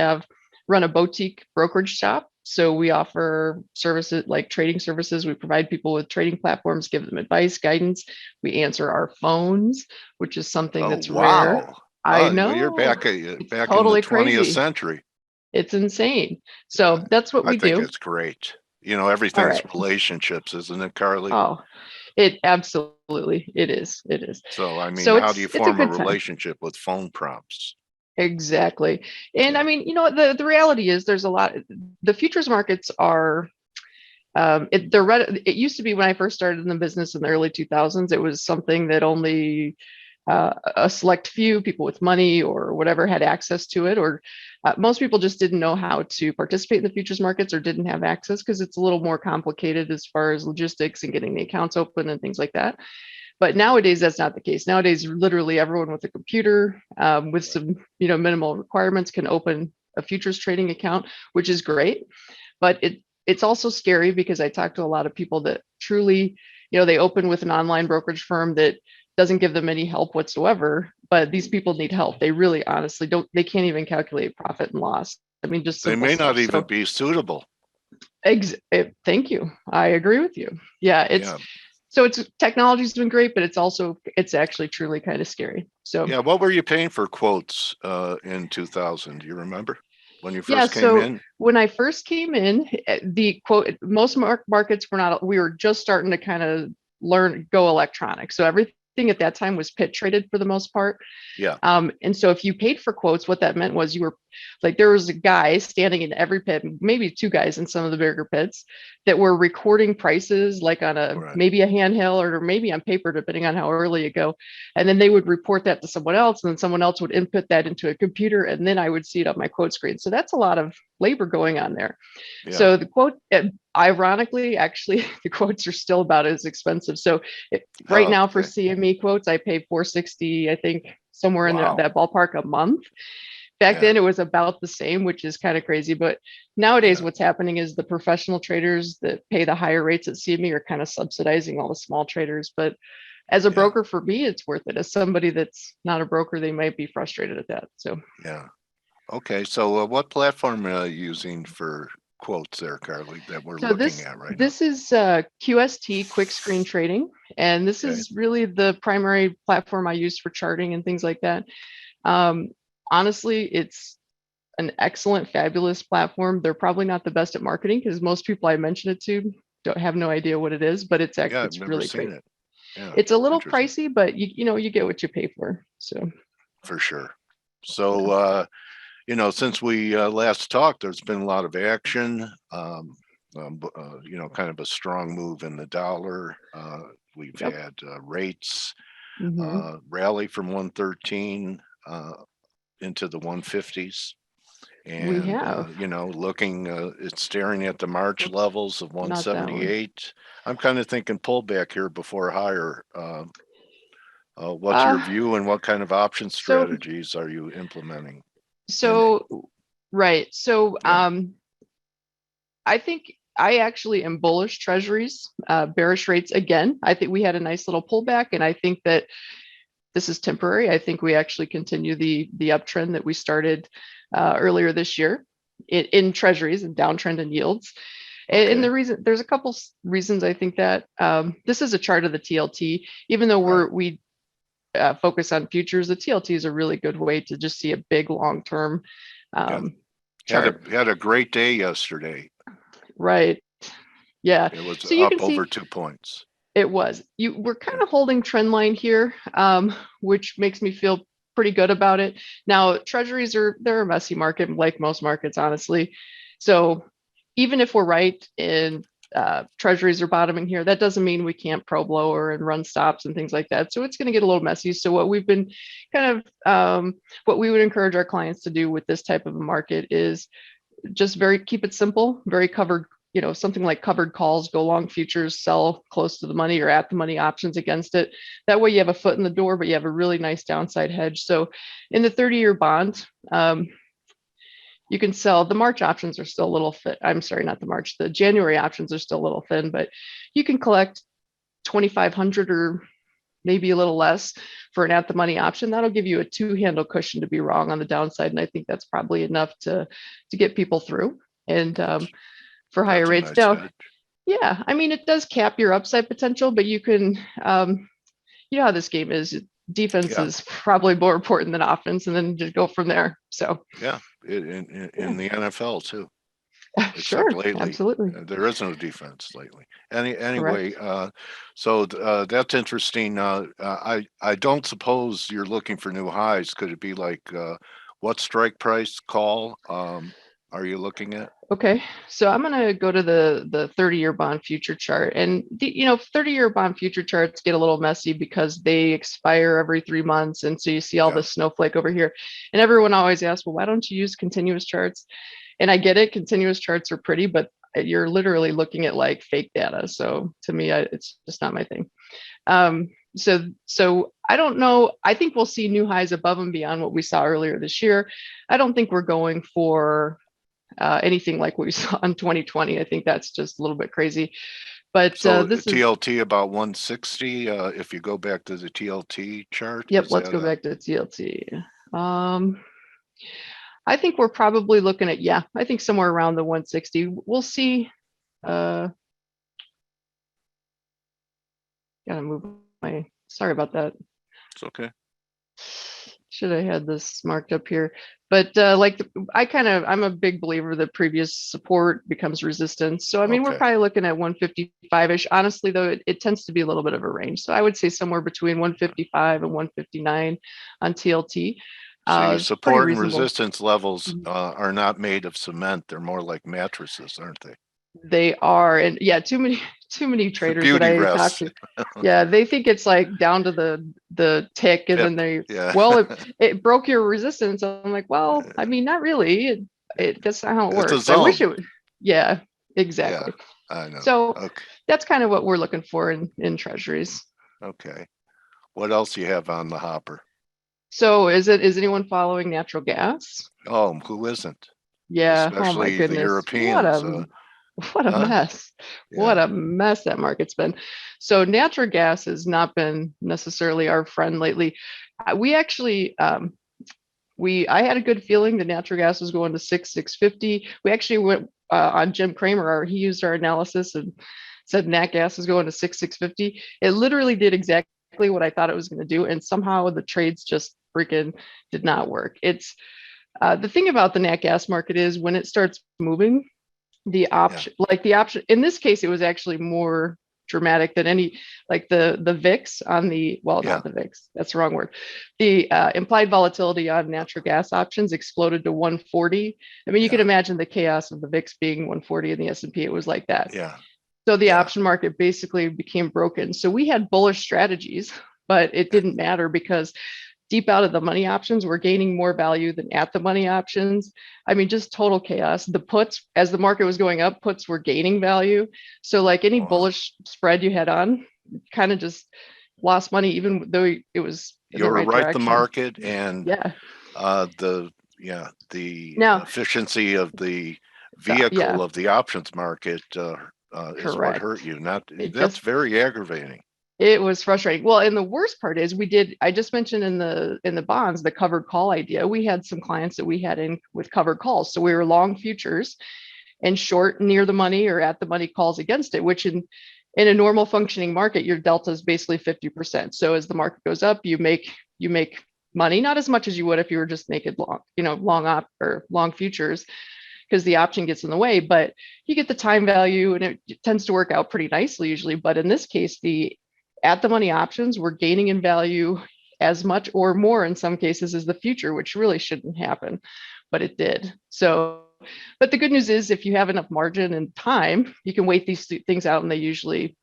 run a boutique brokerage shop. So we offer services like trading services. We provide people with trading platforms, give them advice, guidance. We answer our phones, which is something that's rare. Wow. I Well, you're know. back It's in the totally 20th crazy. century. It's insane. So that's what I we think do. it's great. All Everything's right. relationships, isn't it, Carly? Oh, it absolutely it is. It is. So, I mean, So how do you it's a form a good time. relationship with phone prompts? Exactly. And Yeah. I mean, the reality is there's a lot, the futures markets are, it used to be when I first started in the business in the early 2000s, it was something that only a select few people with money or whatever had access to it, or most people just didn't know how to participate in the futures markets or didn't have access because it's a little more complicated as far as logistics and getting the accounts open and things like that. But nowadays, that's not the case. Nowadays, literally everyone with a computer with some, minimal requirements can open a futures trading account, which is great. But it's also scary because I talk to a lot of people that truly, they open with an online brokerage firm that doesn't give them any help whatsoever. But these people need help. They really, honestly they can't even calculate profit and loss. I mean, just They simple may not stuff. even be suitable. Thank you. I agree with you. Yeah, so technology's been great, but it's actually truly kind of scary. So yeah, what were you paying for quotes in 2000? Do you remember when you yeah, first came so in? when I first came in, the quote most markets we were just starting to kind of go electronic. So everything at that time was pit traded for the most part. Yeah. And so if you paid for quotes, what that meant was you were like, there was a guy standing in every pit, maybe two guys in some of the bigger pits that were recording prices like on maybe a handheld or maybe on paper, depending on how early you go. And then they would report that to someone else, and then someone else would input that into a computer, and then I would see it on my quote screen. So that's a lot of labor going on there. Yeah. So the quote, ironically, actually, the quotes are still about as expensive. So right now for CME quotes, I pay $460, I think, somewhere in that ballpark a month. Back then it was about the same, which is kind of crazy. But nowadays what's happening is the professional traders that pay the higher rates at CME are kind of subsidizing all the small traders. But as a broker, for me, it's worth it. As somebody that's not a broker, they might be frustrated at that. So yeah. Okay. So what platform are you using for quotes there, Carly, that we're looking at right now? This is QST, Quick Screen Trading. And this is really the primary platform I use for charting and things like that. Honestly, it's an excellent, fabulous platform. They're probably not the best at marketing because most people I mention it to don't have no idea what it is, but it's actually it's really great. It. Yeah, it's a little pricey, but you get what you pay for. So for sure. So since we last talked, there's been a lot of action. Kind of a strong move in the dollar. We've had rates rally from 113 into the 150s. And we have, looking, it's staring at the March levels of 178. I'm kind of thinking pullback here before higher. What's your view, and what kind of option strategies are you implementing? Right. So I think I actually am bullish treasuries, bearish rates again. I think we had a nice little pullback, and I think that this is temporary. I think we actually continue the uptrend that we started earlier this year in treasuries and downtrend in yields. And there's a couple reasons I think that this is a chart of the TLT. Even though we focus on futures, the TLT is a really good way to just see a big long-term chart. Had a great day yesterday. Right. Yeah. It was so you up can over see, 2 points. It was. We're kind of holding trend line here, which makes me feel pretty good about it. Now, treasuries they're a messy market, like most markets, honestly. So even if we're right in treasuries are bottoming here. That doesn't mean we can't probe lower and run stops and things like that. So it's going to get a little messy. So what we've been kind of, what we would encourage our clients to do with this type of a market is just keep it simple, very covered, something like covered calls, go long futures, sell close to the money or at the money options against it. That way you have a foot in the door, but you have a really nice downside hedge. So in the 30-year bond, you can sell. The March options are still a little thin. I'm sorry, not the March. The January options are still a little thin, but you can collect 2,500 or maybe a little less for an at the money option. That'll give you a 2-handle cushion to be wrong on the downside, and I think that's probably enough to get people through. And for higher rates Nice now, hedge. yeah, I mean it does cap your upside potential, but you can, you know how this game is. Defense is probably more important than offense, and then just go from there. So Yeah, in the NFL too. sure, Except lately, absolutely. there is no defense lately. Anyway, so that's interesting. I don't suppose you're looking for new highs. Could it be like what strike price call are you looking at? Okay, so I'm going to go to the 30-year bond future chart, and 30-year bond future charts get a little messy because they expire every 3 months, and so you see all this snowflake over here, and everyone always asks, well, why don't you use continuous charts? And I get it, continuous charts are pretty, but you're literally looking at like fake data. So to me, it's just not my thing. So I don't know. I think we'll see new highs above and beyond what we saw earlier this year. I don't think we're going for anything like what we saw in 2020. I think that's just a little bit crazy. But so this TLT about 160. If you go back to the TLT chart. Yep, let's go back to TLT. I think we're probably looking at, I think somewhere around the 160. We'll see. Gotta move sorry about that. It's okay. Should have had this marked up here. But I'm a big believer that previous support becomes resistance. So, I mean, we're probably looking at 155-ish. Honestly, though, it tends to be a little bit of a range. So I would say somewhere between 155 and 159 on TLT. See, support and resistance levels are not made of cement. They're more like mattresses, aren't they? They are, and too many traders that I talk to. They think it's like down to the tick, and then it broke your resistance. I'm like, well, I mean, not really. That's not how it works. I wish it would. Yeah, exactly. Yeah, I know. So that's kind of what we're looking for in treasuries. Okay. What else do you have on the hopper? So is anyone following natural gas? Oh, who isn't? Yeah. Especially oh my goodness. the Europeans. What a mess. What a mess that market's been. So natural gas has not been necessarily our friend lately. We actually, I had a good feeling that natural gas was going to 650. We actually went on Jim Cramer, he used our analysis and said nat gas is going to 650. It literally did exactly what I thought it was going to do. And somehow the trades just freaking did not work. It's the thing about the nat gas market is when it starts moving, the option in this case, it was actually more dramatic than any, like the VIX on not the VIX, that's the wrong word. The implied volatility on natural gas options exploded to 140. I mean, you can imagine the chaos of the VIX being 140 in the S&P. It was like that. Yeah. So the option market basically became broken. So we had bullish strategies, but it didn't matter because deep out of the money options were gaining more value than at the money options. I mean, just total chaos. The puts, as the market was going up, puts were gaining value. So like any bullish spread you had on, kind of just lost money, even though it was in you the were right right direction. The market and the efficiency of the vehicle of the options market is what hurt you. That's very aggravating. It was frustrating. Well, and the worst part is I just mentioned in the bonds, the covered call idea. We had some clients that we had in with covered calls. So we were long futures and short near the money or at the money calls against it, which in a normal functioning market, your delta is basically 50%. So as the market goes up, you make money, not as much as you would if you were just naked long, long futures, because the option gets in the way, but you get the time value and it tends to work out pretty nicely usually. But in this case, the at the money options were gaining in value as much or more in some cases as the future, which really shouldn't happen, but it did. So but the good news is if you have enough margin and time, you can wait these things out and they usually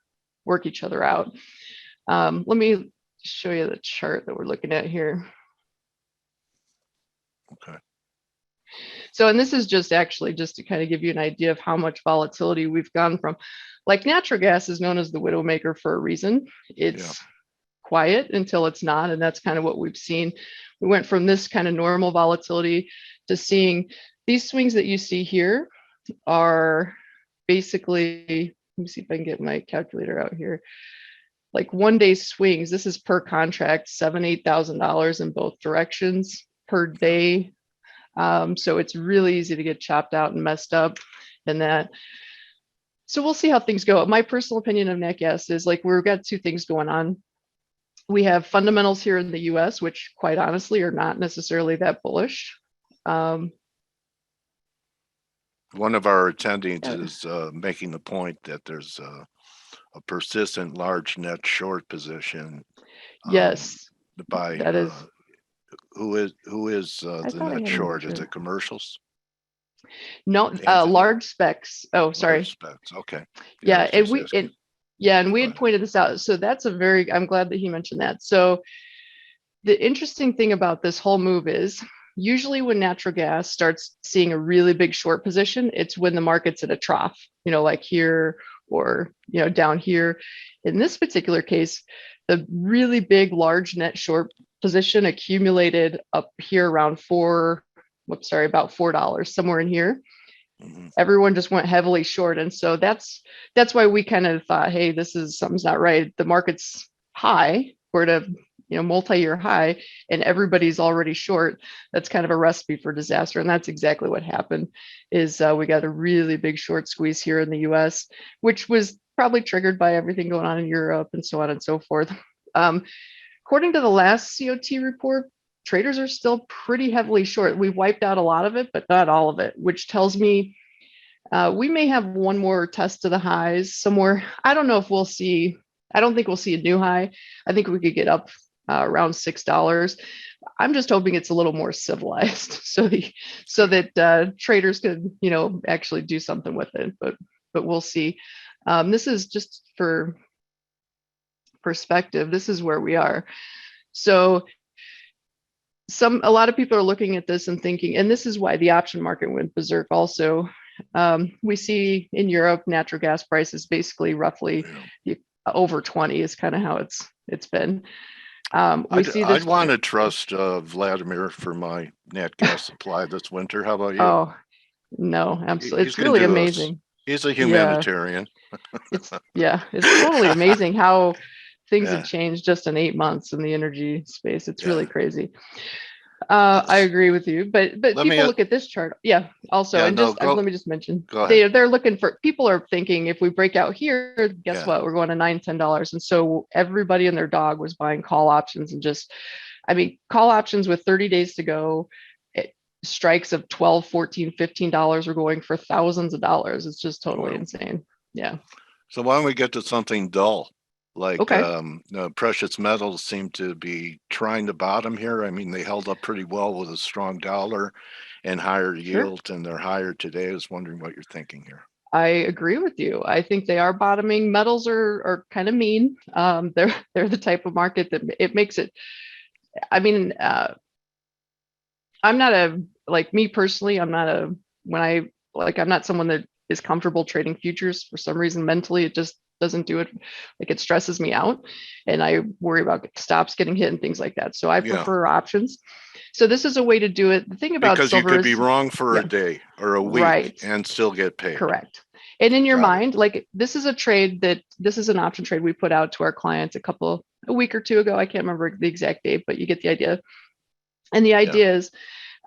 work each other out. Let me show you the chart that we're looking at here. Okay. So, and this is just actually just to kind of give you an idea of how much volatility we've gone from. Like natural gas is known as the widowmaker for a reason. It's quiet until it's not, and that's kind of what we've seen. We went from this kind of normal volatility to seeing these swings that you see here are basically, let me see if I can get my calculator out here. Like 1 day swings. This is per contract, $7,000-8,000 in both directions per day. So it's really easy to get chopped out and messed up and that. So we'll see how things go. My personal opinion of nat gas is like we've got two things going on. We have fundamentals here in the US, which quite honestly are not necessarily that bullish. One of our attendees is making the point that there's a persistent large net short position. Yes, By that is. who is the net short? Is it commercials? No, large specs. Oh, sorry. Large specs. Okay. Yeah, and we had pointed this out. So that's I'm glad that he mentioned that. So the interesting thing about this whole move is usually when natural gas starts seeing a really big short position, it's when the market's at a trough, like here or, down here. In this particular case, the really big, large net short position accumulated up here around about $4, somewhere in here. Mm-hmm. Everyone just went heavily short. And so that's why we kind of thought, hey, something's not right. The market's high. We're at a multi-year high and everybody's already short. That's kind of a recipe for disaster. And that's exactly what happened is we got a really big short squeeze here in the US, which was probably triggered by everything going on in Europe and so on and so forth. According to the last COT report, traders are still pretty heavily short. We've wiped out a lot of it, but not all of it, which tells me we may have one more test to the highs somewhere. I don't know if I don't think we'll see a new high. I think we could get up around $6. I'm just hoping it's a little more civilized so that traders could, actually do something with it, but we'll see. This is just for perspective. This is where we are. So a lot of people are looking at this and thinking, and this is why the option market went berserk also. We see in Europe, natural gas prices basically roughly over 20 is kind of how it's been. I'd want to trust Vladimir for my nat gas supply this winter. How about you? Oh, no, absolutely. It's really amazing. He's a humanitarian. It's totally amazing how things have changed just in 8 months in the energy space. It's really crazy. I agree with you, but people look at this chart. Yeah. Also, let me just mention, they're looking for, people are thinking if we break out here, guess what? We're going to $9-10. And so everybody and their dog was buying call options and call options with 30 days to go. Strikes of $12, $14, $15 are going for thousands of dollars. It's just totally insane. Yeah. So why don't we get to something dull? Like precious metals seem to be trying to bottom here. I mean, they held up pretty well with a strong dollar and higher yield, and they're higher today. I was wondering what you're thinking here. I agree with you. I think they are bottoming. Metals are kind of mean. They're the type of market that it makes it. I mean, I'm not me personally. I'm not someone that is comfortable trading futures for some reason. Mentally, it just doesn't do it. Like it stresses me out and I worry about stops getting hit and things like that. So I prefer options. So this is a way to do it. The thing about silver you could be wrong for a day or a week and still get paid. Correct. And in your mind, like this is an option trade we put out to our clients a week or two ago. I can't remember the exact date, but you get the idea. And the idea is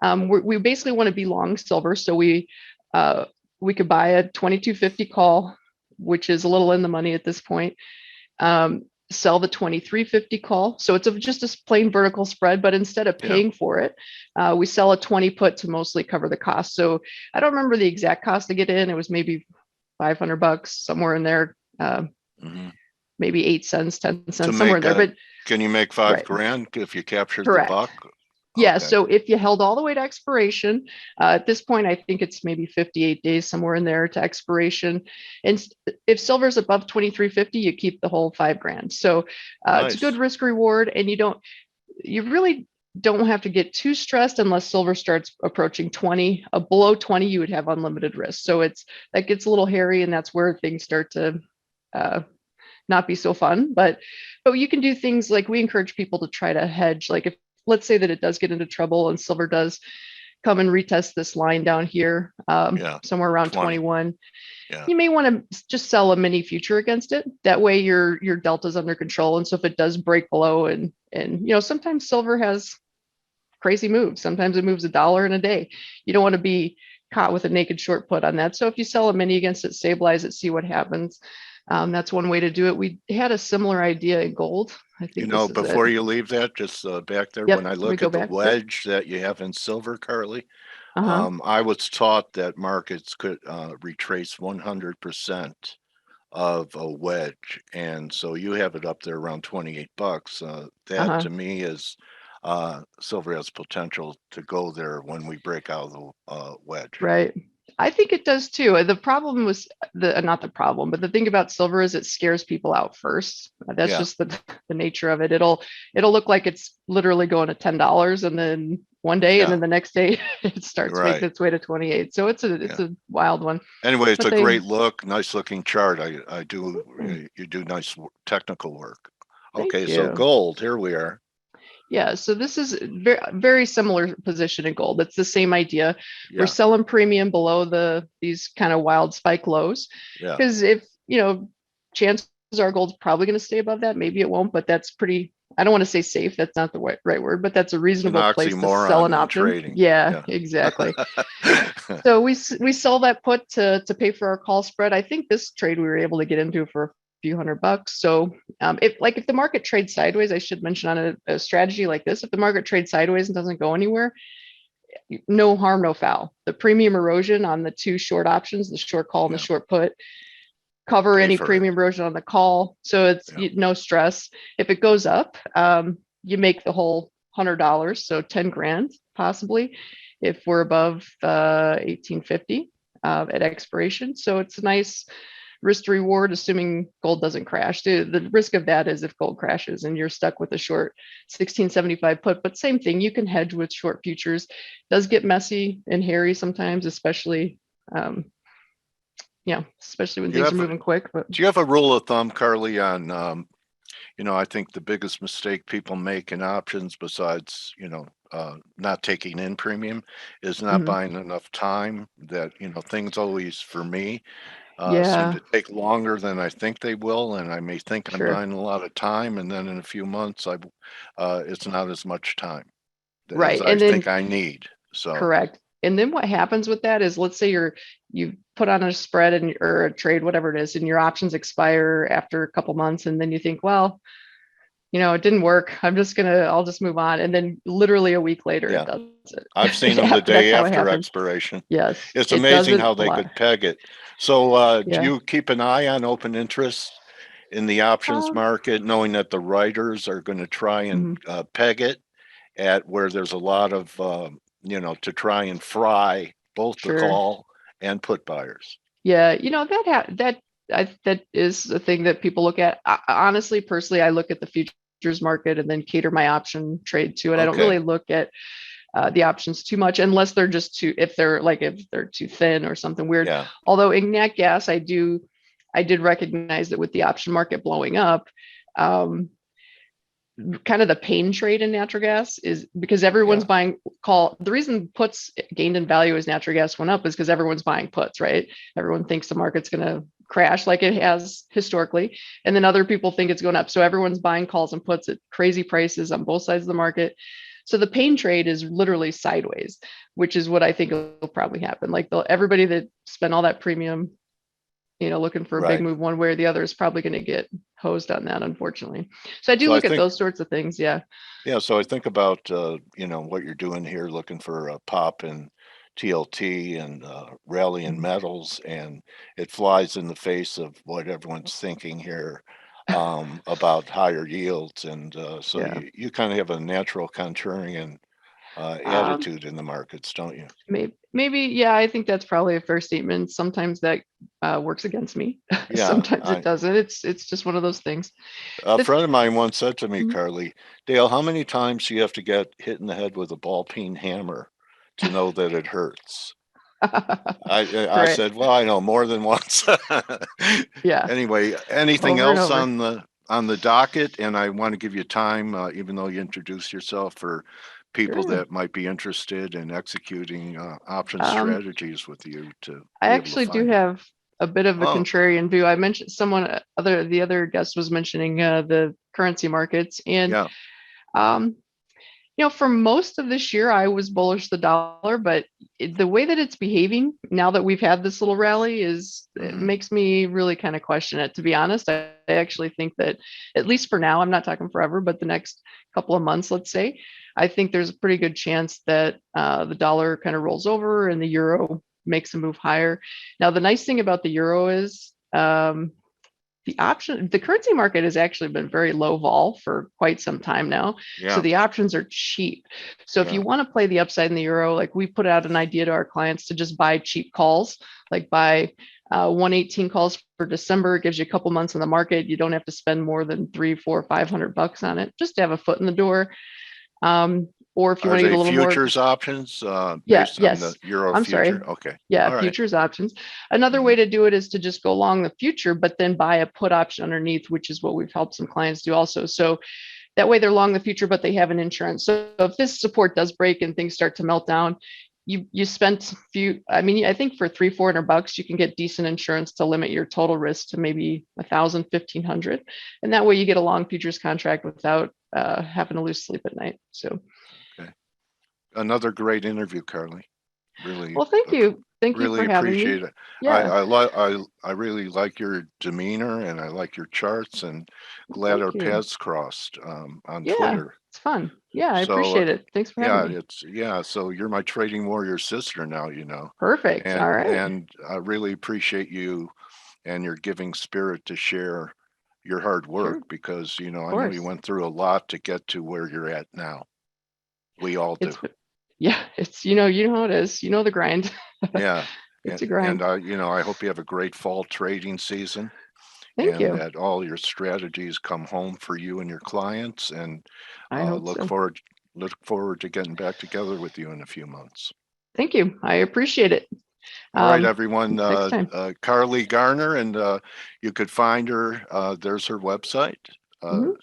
we basically want to be long silver. So we could buy a 2250 call, which is a little in the money at this point. Sell the 2350 call. So it's just a plain vertical spread, but instead of paying for it, we sell a 20 put to mostly cover the cost. So I don't remember the exact cost to get in. It was maybe $500, somewhere in there. Maybe 8 cents, 10 cents, somewhere in there. But can you make $5 grand if you captured the buck? Yeah, Okay. so if you held all the way to expiration, at this point, I think it's maybe 58 days somewhere in there to expiration. And if silver's above 2350, you keep the whole $5,000. So it's a good Nice. risk reward, and you really don't have to get too stressed unless silver starts approaching 20. Below 20, you would have unlimited risk. So that gets a little hairy, and that's where things start to not be so fun. But you can do things like we encourage people to try to hedge. Like if let's say that it does get into trouble and silver does come and retest this line down here, Yeah. somewhere around 20. 21. Yeah. You may want to just sell a mini future against it. That way your delta's under control. And so if it does break below and sometimes silver has crazy moves. Sometimes it moves $1 in a day. You don't want to be caught with a naked short put on that. So if you sell a mini against it, stabilize it, see what happens. That's one way to do it. We had a similar idea in gold. I think this is Before it. you leave that, just back there, Yep, when I let me look go at the back. Yep. wedge that you have in silver, Carly, Uh-huh. I was taught that markets could retrace 100% of a wedge, and so you have it up there around $28. That Uh-huh. to me is silver has potential to go there when we break out of the wedge. Right. I think it does too. The problem was not the problem, but the thing about silver is it scares people out first. That's Yeah. just the nature of it. It'll look like it's literally going to $10 and then one day and Yeah. then the next day it starts Right. making its way to 28. So it's a wild one. Anyway, it's But a great look, nice looking chart. I do you do nice technical work. Thank Okay, so you. gold, here we are. Yeah, so this is very, very similar position in gold. It's the same idea. Yeah. We're selling premium below these kind of wild spike lows. Yeah. Because if, chances are gold's probably going to stay above that. Maybe it won't, but that's pretty, I don't want to say safe. That's not the right word, but that's a reasonable place to sell Oxymoron an in option. trading. Yeah, exactly. So we sell that put to pay for our call spread. I think this trade we were able to get into for a few $100. So if the market trades sideways, I should mention on a strategy like this, if the market trades sideways and doesn't go anywhere, no harm, no foul. The premium erosion on the two short options, the short call and the short put, cover any premium erosion on the call. So it's no stress. If it goes up, you make the whole $100, so 10 grand possibly, if we're above 1850 at expiration. So it's a nice risk to reward, assuming gold doesn't crash. The risk of that is if gold crashes and you're stuck with a short 1675 put, but same thing, you can hedge with short futures. It does get messy and hairy sometimes, especially especially when things are moving quick. But do you have a rule of thumb, Carly, on I think the biggest mistake people make in options, besides not taking in premium, is not buying enough time. That things always, for me, seem to take longer than I think they will, and I may think I'm buying a lot of time, and then in a few months it's not as much time as I think I need. So correct. And then what happens with that is, let's say you put on a spread or a trade, whatever it is, and your options expire after a couple months, and then you think, well, it didn't work. I'll just move on. And then literally a week later, it does it. I've seen them the day after expiration. Yes. It's amazing how they could peg it. So do you keep an eye on open interest in the options market, knowing that the writers are going to try and peg it at where there's a lot of, to try and fry both the call and put buyers? Yeah. That is a thing that people look at. Honestly, personally, I look at the futures market and then cater my option trade to it. I don't really look at the options too much, unless they're just if they're too thin or something weird. Yeah. Although in nat gas, I did recognize that with the option market blowing up, kind of the pain trade in natural gas is because everyone's buying call. The reason puts gained in value as natural gas went up is because everyone's buying puts, right? Everyone thinks the market's going to crash like it has historically. And then other people think it's going up. So everyone's buying calls and puts at crazy prices on both sides of the market. So the pain trade is literally sideways, which is what I think will probably happen. Like everybody that spent all that premium, looking for a big move one way or the other is probably going to get hosed on that, unfortunately. So I do look at those sorts of things. Yeah. Yeah. So I think about, what you're doing here, looking for a pop in TLT and rally in metals, and it flies in the face of what everyone's thinking here about higher yields. And so you kind of have a natural contrarian attitude in the markets, don't you? Maybe, yeah, I think that's probably a fair statement. Sometimes that works against me. Yeah, Sometimes it doesn't. It's just one of those things. a friend of mine once said to me, Mhm. Carly, Dale, how many times do you have to get hit in the head with a ball peen hammer to know that it hurts? I Right. said, well, I know more than once. Yeah. Anyway, anything Over and else over. on the docket? And I want to give you time, even though you introduced yourself, for people Sure. that might be interested in executing option Um, strategies with you to I be able to actually do find you. have a bit of a Oh, contrarian view. I mentioned the other guest was mentioning the currency markets, and yeah. um, for most of this year, I was bullish the dollar, but the way that it's behaving now that we've had this little rally it Mhm. makes me really kind of question it. To be honest, I actually think that, at least for now, I'm not talking forever, but the next couple of months, let's say, I think there's a pretty good chance that the dollar kind of rolls over and the euro makes a move higher. Now, the nice thing about the euro is the currency market has actually been very low vol for quite some time now. So Yeah. the options are cheap. So if Yeah. you want to play the upside in the euro, like we put out an idea to our clients to just buy cheap calls, like buy 118 calls for December. It gives you a couple months in the market. You don't have to spend more than $300, $400, $500 on it, just to have a foot in the door. Or if you Are want to get they a little more, futures options yeah, based on the yes. euro I'm future? sorry. Okay. Yeah, All right. futures options. Another way Mhm. to do it is to just go long the future, but then buy a put option underneath, which is what we've helped some clients do also. So that way they're long the future, but they have an insurance. So if this support does break and things start to melt down, you spent I think for $300-400 you can get decent insurance to limit your total risk to maybe 1,000-1,500, and that way you get a long futures contract without having to lose sleep at night. So Okay. Another great interview, Carly. Really, well, thank you for really having me. appreciate it. Yeah, I really like your demeanor and I like your charts, and glad our thank you. paths crossed on Yeah, Twitter. it's fun. Yeah, I So appreciate it. Thanks for having me. so you're my trading warrior sister now, Perfect. All right. and I really appreciate you and your giving spirit to share your hard Sure. work, because Of I know you course. went through a lot to get to where you're at now. We all do. It's yeah, you know how it is. You know the grind. Yeah. It's a grind. I hope you have a great fall trading season, Thank and you. that all your strategies come home for you and your clients, and I hope look so. forward to getting back together with you in a few months. Thank you. I appreciate it. All right, everyone. Next time. Carly Garner, and you could find her. There's her website. Mhm.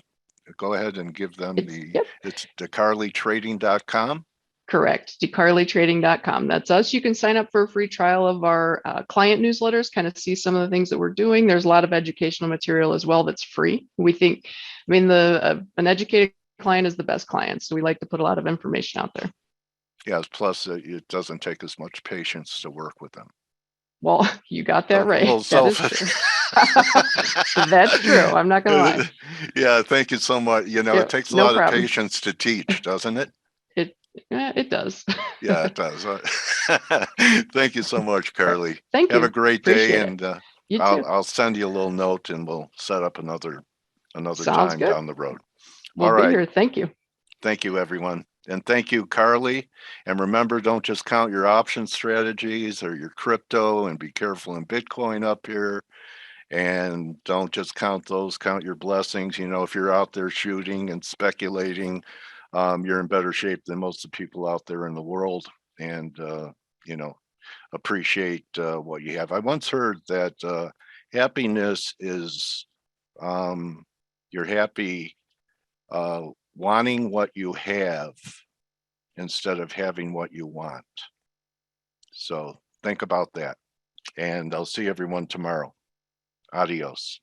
Go ahead and give them Yep. it's thecarlytrading.com. Correct. decarlytrading.com. That's us. You can sign up for a free trial of our client newsletters, kind of see some of the things that we're doing. There's a lot of educational material as well that's free. We think, an educated client is the best client. So we like to put a lot of information out there. Yes, plus it doesn't take as much patience to work with them. Well, you got that So, right. well, That is true. That's true. I'm not going to lie. Yeah, thank you so much. It takes a No lot of problem. patience to teach, doesn't it? It does. Yeah, it does. Thank you so much, Carly. Thank Have you. a great day, Appreciate it. and You too. I'll send you a little note, and we'll set up another Sounds time good. down the road. We'll All be right. here. Thank you. Thank you, everyone. And thank you, Carly. And remember, don't just count your option strategies or your crypto, and be careful in Bitcoin up here. And don't just count those, count your blessings. If you're out there shooting and speculating, you're in better shape than most of the people out there in the world. And, appreciate what you have. I once heard that happiness is you're happy wanting what you have instead of having what you want. So think about that. And I'll see everyone tomorrow. Adios.